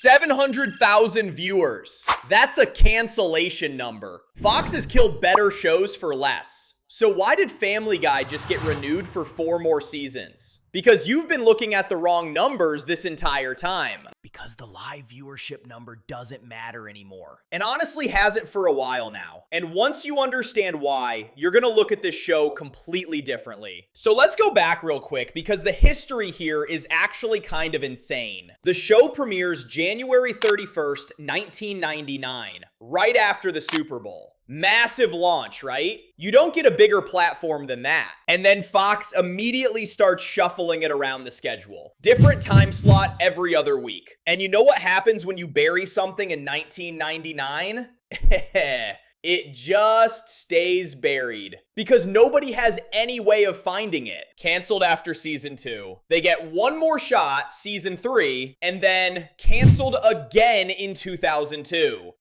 700,000 viewers. That's a cancellation number. Fox has killed better shows for less. So why did Family Guy just get renewed for 4 more seasons? Because you've been looking at the wrong numbers this entire time. Because the live viewership number doesn't matter anymore. And honestly hasn't for a while now. And once you understand why, you're gonna look at this show completely differently. So let's go back real quick because the history here is actually kind of insane. The show premieres January 31st, 1999, right after the Super Bowl. Massive launch, right? You don't get a bigger platform than that. And then Fox immediately starts shuffling it around the schedule. Different time slot every other week. And you know what happens when you bury something in 1999? It just stays buried because nobody has any way of finding it. Canceled after season 2. They get one more shot, season 3, and then canceled again in 2002.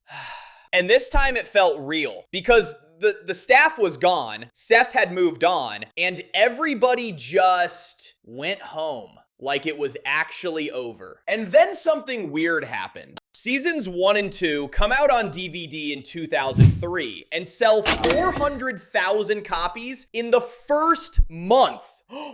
And this time it felt real because the staff was gone, Seth had moved on, and everybody just went home like it was actually over. And then something weird happened. Seasons 1 and 2 come out on DVD in 2003 and sell 400,000 copies in the first month.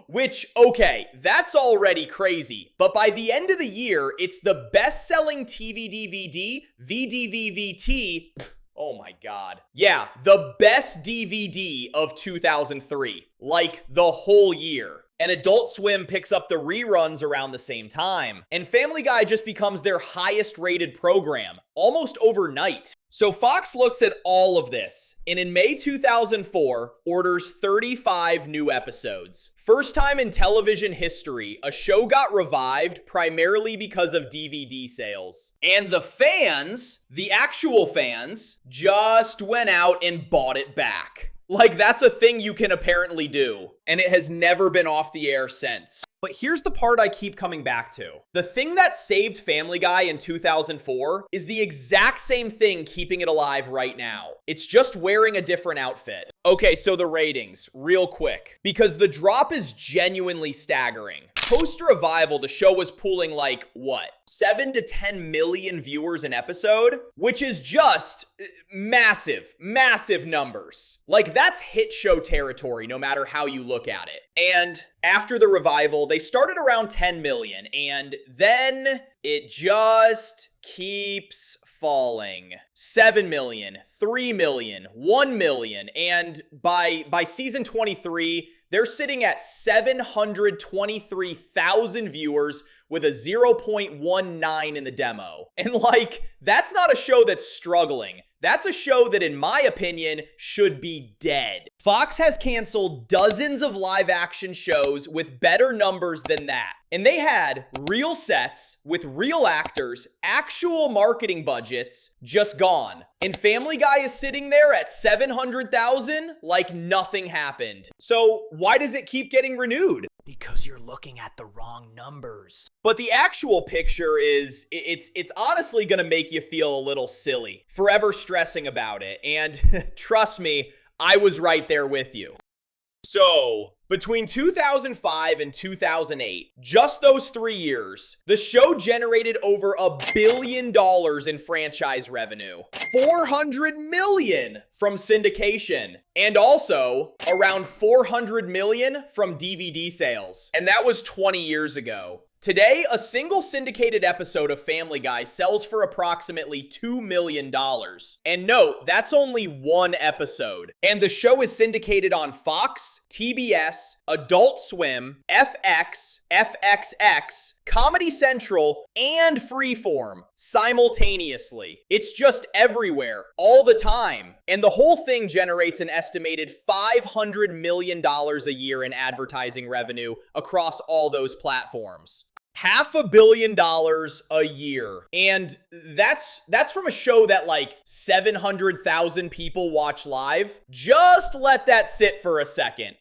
Which, okay, that's already crazy. But by the end of the year, it's the best-selling TV DVD, VDVVT. Oh my God. Yeah, the best DVD of 2003. Like the whole year. And Adult Swim picks up the reruns around the same time. And Family Guy just becomes their highest rated program, almost overnight. So Fox looks at all of this, and in May 2004, orders 35 new episodes. First time in television history, a show got revived primarily because of DVD sales. And the fans, the actual fans, just went out and bought it back. Like, that's a thing you can apparently do, and it has never been off the air since. But here's the part I keep coming back to. The thing that saved Family Guy in 2004 is the exact same thing keeping it alive right now. It's just wearing a different outfit. Okay, so the ratings, real quick, because the drop is genuinely staggering. Post-revival, the show was pulling like, what, 7 to 10 million viewers an episode? Which is just massive, massive numbers. Like, that's hit show territory, no matter how you look at it. And after the revival, they started around 10 million, and then it just keeps falling. 7 million, 3 million, 1 million, and by season 23, they're sitting at 723,000 viewers with a 0.19 in the demo. And like, that's not a show that's struggling. That's a show that, in my opinion, should be dead. Fox has canceled dozens of live action shows with better numbers than that. And they had real sets with real actors, actual marketing budgets, just gone. And Family Guy is sitting there at 700,000 like nothing happened. So why does it keep getting renewed? Because you're looking at the wrong numbers. But the actual picture is, it's honestly gonna make you feel a little silly, forever stressing about it. And trust me, I was right there with you. So, between 2005 and 2008, just those 3 years, the show generated over $1 billion in franchise revenue, 400 million from syndication, and also around 400 million from DVD sales. And that was 20 years ago. Today, a single syndicated episode of Family Guy sells for approximately $2 million. And note, that's only one episode. And the show is syndicated on Fox, TBS, Adult Swim, FX, FXX, Comedy Central, and Freeform simultaneously. It's just everywhere, all the time. And the whole thing generates an estimated $500 million a year in advertising revenue across all those platforms. $500 million a year. And that's from a show that like 700,000 people watch live. Just let that sit for a second.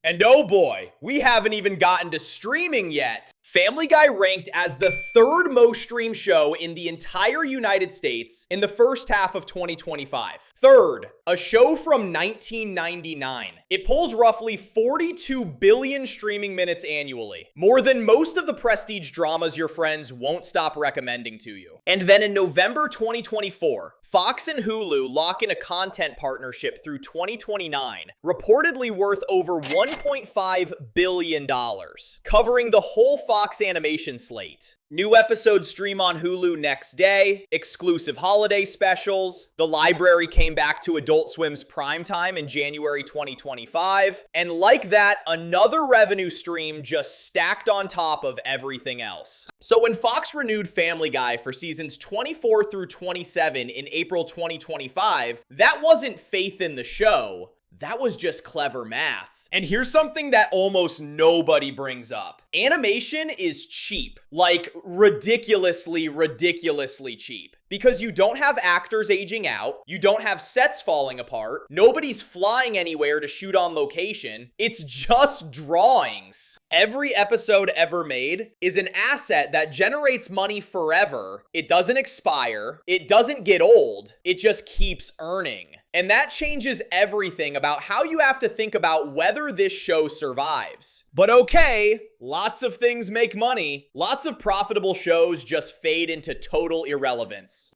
And oh boy, we haven't even gotten to streaming yet. Family Guy ranked as the 3rd most streamed show in the entire United States in the first half of 2025. 3rd, a show from 1999. It pulls roughly 42 billion streaming minutes annually, more than most of the prestige dramas your friends won't stop recommending to you. And then in November 2024, Fox and Hulu lock in a content partnership through 2029, reportedly worth over $1.5 billion, covering the whole Fox animation slate. New episodes stream on Hulu next day, exclusive holiday specials, the library came back to Adult Swim's primetime in January 2025, and like that, another revenue stream just stacked on top of everything else. So when Fox renewed Family Guy for seasons 24 through 27 in April 2025, that wasn't faith in the show, that was just clever math. And here's something that almost nobody brings up. Animation is cheap, like ridiculously cheap. Because you don't have actors aging out, you don't have sets falling apart, nobody's flying anywhere to shoot on location, it's just drawings. Every episode ever made is an asset that generates money forever. It doesn't expire, it doesn't get old, it just keeps earning. And that changes everything about how you have to think about whether this show survives. But okay, lots of things make money. Lots of profitable shows just fade into total irrelevance.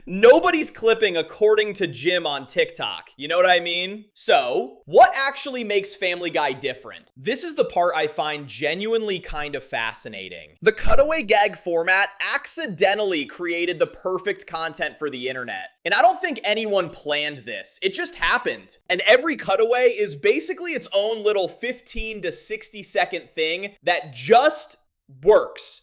Nobody's clipping according to Jim on TikTok. You know what I mean? So, what actually makes Family Guy different? This is the part I find genuinely kind of fascinating. The cutaway gag format accidentally created the perfect content for the internet. And I don't think anyone planned this. It just happened. And every cutaway is basically its own little 15 to 60 second thing that just works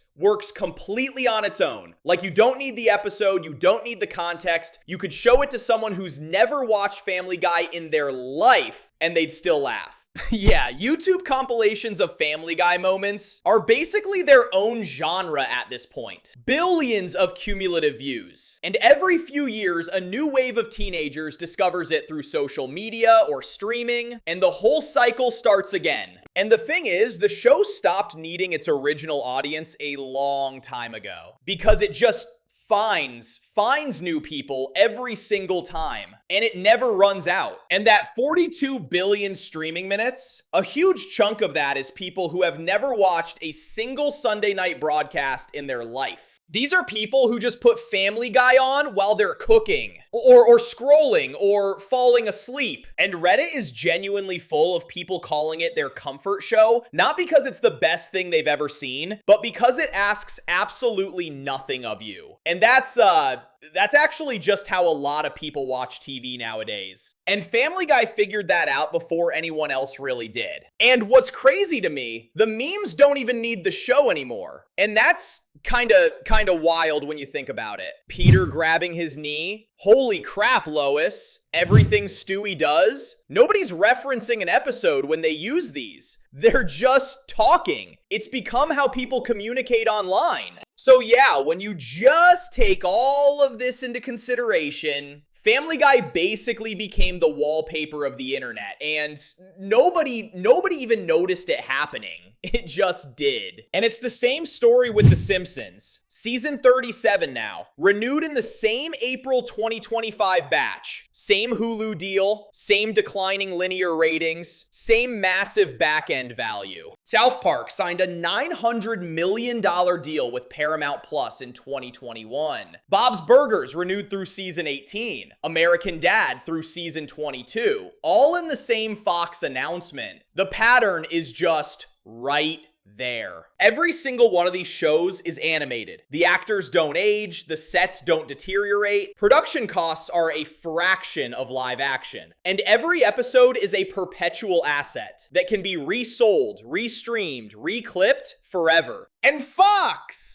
completely on its own. Like, you don't need the episode, you don't need the context. You could show it to someone who's never watched Family Guy in their life and they'd still laugh. Yeah, YouTube compilations of Family Guy moments are basically their own genre at this point. Billions of cumulative views. And every few years, a new wave of teenagers discovers it through social media or streaming, and the whole cycle starts again. And the thing is, the show stopped needing its original audience a long time ago, because it just finds new people every single time, and it never runs out. And that 42 billion streaming minutes, a huge chunk of that is people who have never watched a single Sunday night broadcast in their life. These are people who just put Family Guy on while they're cooking, or scrolling, or falling asleep. And Reddit is genuinely full of people calling it their comfort show, not because it's the best thing they've ever seen, but because it asks absolutely nothing of you. And that's actually just how a lot of people watch TV nowadays. And Family Guy figured that out before anyone else really did. And what's crazy to me, the memes don't even need the show anymore. And that's kind of wild when you think about it. Peter grabbing his knee. Holy crap, Lois. Everything Stewie does. Nobody's referencing an episode when they use these. They're just talking. It's become how people communicate online. So yeah, when you just take all of this into consideration, Family Guy basically became the wallpaper of the internet, and nobody even noticed it happening. It just did. And it's the same story with The Simpsons. Season 37 now, renewed in the same April 2025 batch. Same Hulu deal, same declining linear ratings, same massive back-end value. South Park signed a $900 million deal with Paramount Plus in 2021. Bob's Burgers renewed through season 18. American Dad through season 22. All in the same Fox announcement. The pattern is just right there. Every single one of these shows is animated. The actors don't age, the sets don't deteriorate, production costs are a fraction of live action, and every episode is a perpetual asset that can be resold, restreamed, reclipped forever. And Fox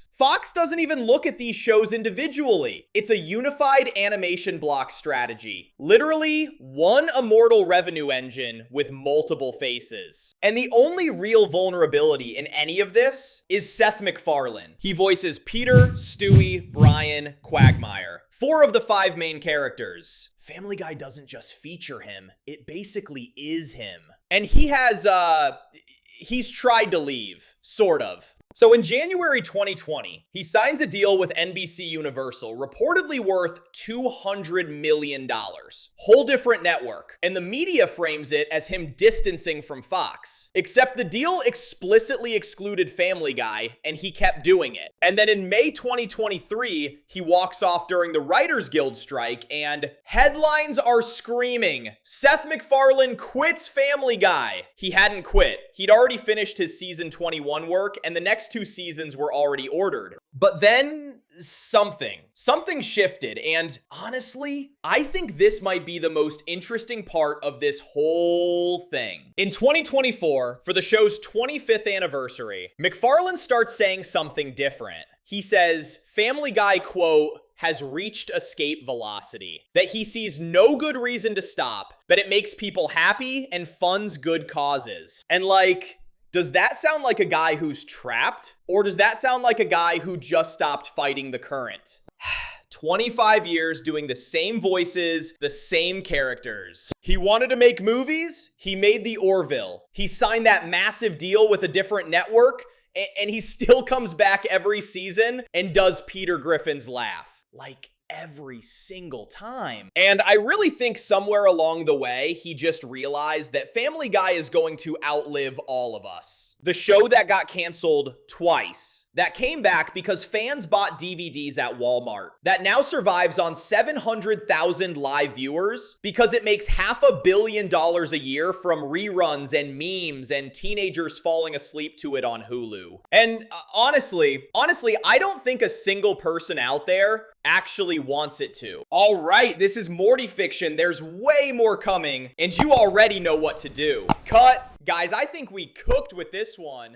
doesn't even look at these shows individually. It's a unified animation block strategy. Literally, one immortal revenue engine with multiple faces. And the only real vulnerability in any of this is Seth MacFarlane. He voices Peter, Stewie, Brian, Quagmire. 4 of the 5 main characters. Family Guy doesn't just feature him, it basically is him. And he's tried to leave, sort of. So in January 2020, he signs a deal with NBC Universal, reportedly worth $200 million. Whole different network. And the media frames it as him distancing from Fox. Except the deal explicitly excluded Family Guy, and he kept doing it. And then in May 2023, he walks off during the Writers Guild strike, and headlines are screaming, Seth MacFarlane quits Family Guy. He hadn't quit. He'd already finished his season 21 work, and the next 2 seasons were already ordered. But then something shifted, and honestly, I think this might be the most interesting part of this whole thing. In 2024, for the show's 25th anniversary, MacFarlane starts saying something different. He says, Family Guy, quote, has reached escape velocity, that he sees no good reason to stop, that it makes people happy and funds good causes. And like, does that sound like a guy who's trapped? Or does that sound like a guy who just stopped fighting the current? 25 years doing the same voices, the same characters. He wanted to make movies, he made the Orville. He signed that massive deal with a different network, and he still comes back every season and does Peter Griffin's laugh. Like, every single time. And I really think somewhere along the way, he just realized that Family Guy is going to outlive all of us. The show that got canceled twice, that came back because fans bought DVDs at Walmart, that now survives on 700,000 live viewers because it makes $500 million a year from reruns and memes and teenagers falling asleep to it on Hulu. And honestly, I don't think a single person out there actually wants it to. All right, this is MortyFiction. There's way more coming, and you already know what to do. Cut. Guys, I think we cooked with this one.